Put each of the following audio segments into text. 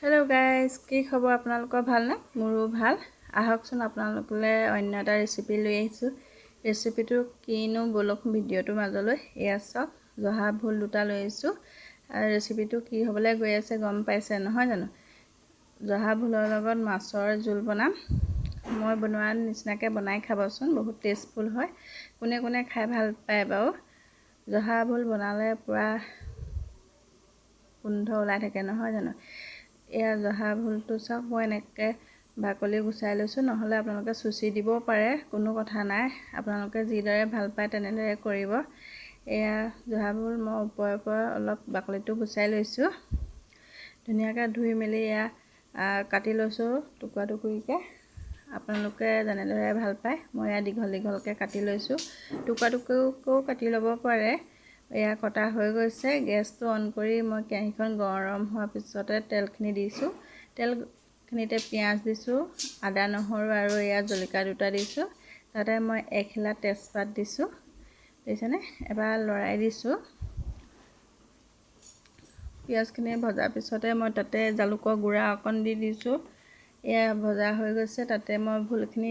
Hello' guys, কি খবৰ আপোনালোকৰ? ভালনে? মোৰো ভাল। আহকচোন আপোনালোকলৈ অন্য এটা ৰেচিপি লৈ আহিছোঁ। ৰেচিপিটো কিনো ব'লক ভিডিঅ'টোৰ মাজলৈ। এয়া চাওক, জহা ভোল দুটা লৈ আহিছোঁ। আৰু ৰেচিপিটো কি হ'বলৈ গৈ আছে গম পাইছে নহয় জানো? জহা ভোলৰ লগত মাছৰ জোল বনাম। মই বনোৱা নিচিনাকৈ বনাই খাবচোন, বহুত টেষ্টফুল হয়। কোনে কোনে খাই ভাল পায় বাৰু? জহা ভোল বনালে পূৰা গোন্ধ ওলাই থাকে নহয় জানো? এয়া জহা ভোলটো চাওক, মই এনেকৈ বাকলি গুচাই লৈছোঁ, নহ'লে আপোনালোকে চুচি দিবও পাৰে, কোনো কথা নাই। আপোনালোকে যিদৰে ভাল পায় তেনেদৰে কৰিব। এয়া জহা ভোল মই ওপৰে অলপ বাকলিটো গুচাই লৈছোঁ। ধুনীয়াকৈ ধুই মেলি এয়া কাটি লৈছোঁ টুকুৰা টুকুৰিকৈ। আপোনালোকে যেনেদৰে ভাল পায়, মই এয়া দীঘল দীঘলকৈ কাটি লৈছোঁ। টুকুৰা টুকুৰকৈও কাটি ল'ব পাৰে। এয়া কটা হৈ গৈছে। গেছটো অন কৰি মই কেৰাহীখন গৰম হোৱাৰ পিছতে তেলখিনি দিছোঁ। তেলখিনিতে পিঁয়াজ দিছোঁ, আদা নহৰু আৰু এয়া জলকীয়া দুটা দিছোঁ। তাতে মই এখিলা তেজপাত দিছোঁ। দেখিছেনে? এবাৰ লৰাই দিছোঁ। পিঁয়াজখিনি ভজাৰ পিছতে মই তাতে জালুকৰ গুড়া অকণ দি দিছোঁ। এয়া ভজা হৈ গৈছে। তাতে মই ভোলখিনি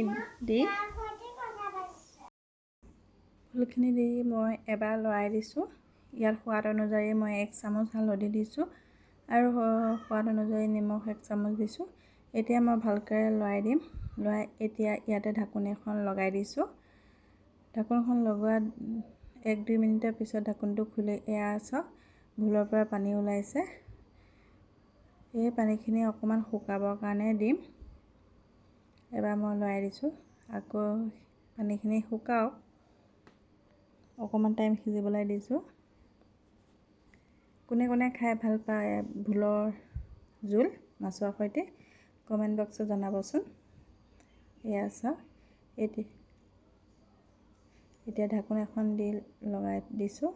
দি মই এবাৰ লৰাই দিছোঁ। ইয়াত সোৱাদ অনুযায়ী মই 1 চামুচ হালধি দিছোঁ আৰু সোৱাদ অনুযায়ী নিমখ 1 চামুচ দিছোঁ। এতিয়া মই ভালকৈ লৰাই দিম। এতিয়া ইয়াতে ঢাকনি এখন লগাই দিছোঁ। ঢাকনখন লগোৱা 1-2 মিনিটৰ পিছত ঢাকনটো খুলি এয়া চাওক, ভোলৰ পৰা পানী ওলাইছে। এই পানীখিনি অকণমান শুকাবৰ কাৰণে দিম। এবাৰ মই লৰাই দিছোঁ। আকৌ পানীখিনি শুকাওক, অকণমান টাইম সিজিবলৈ দিছোঁ। কোনে কোনে খাই ভাল পায় ভোলৰ জোল মাছৰ সৈতে, কমেণ্ট বক্সত জনাবচোন। এয়া চাওক, এতিয়া ঢাকোন এখন দি লগাই দিছোঁ।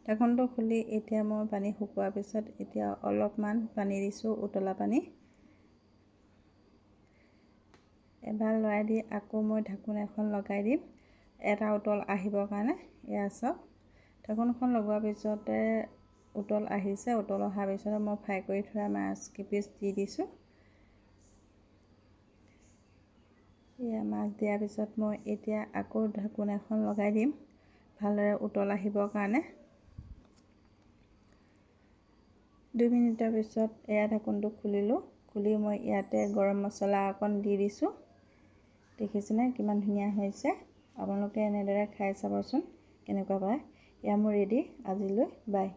ঢাকনটো খুলি এতিয়া মই পানী শুকোৱাৰ পিছত এতিয়া অলপমান পানী দিছোঁ, উতলা পানী। এবাৰ লৰাই দি আকৌ মই ঢাকোন এখন লগাই দিম, এটা উতল আহিবৰ কাৰণে। এয়া চাওক, ঢাকোনখন লগোৱাৰ পিছতে উতল আহিছে। উতল অহাৰ পিছতে মই ফ্ৰাই কৰি থোৱা মাছ কেইপিচ দি দিছোঁ। এয়া মাছ দিয়াৰ পিছত মই এতিয়া আকৌ ঢাকোন এখন লগাই দিম, ভালদৰে উতল আহিবৰ কাৰণে। 2 মিনিটৰ পিছত এয়া ঢাকোনটো খুলিলোঁ। খুলি মই ইয়াতে গৰম মছলা অকণ দি দিছোঁ। দেখিছেনে কিমান ধুনীয়া হৈছে? আপোনালোকে এনেদৰে খাই চাবচোন কেনেকুৱা পায়। এয়া মোৰ ৰেডি আজিলৈ। বাই।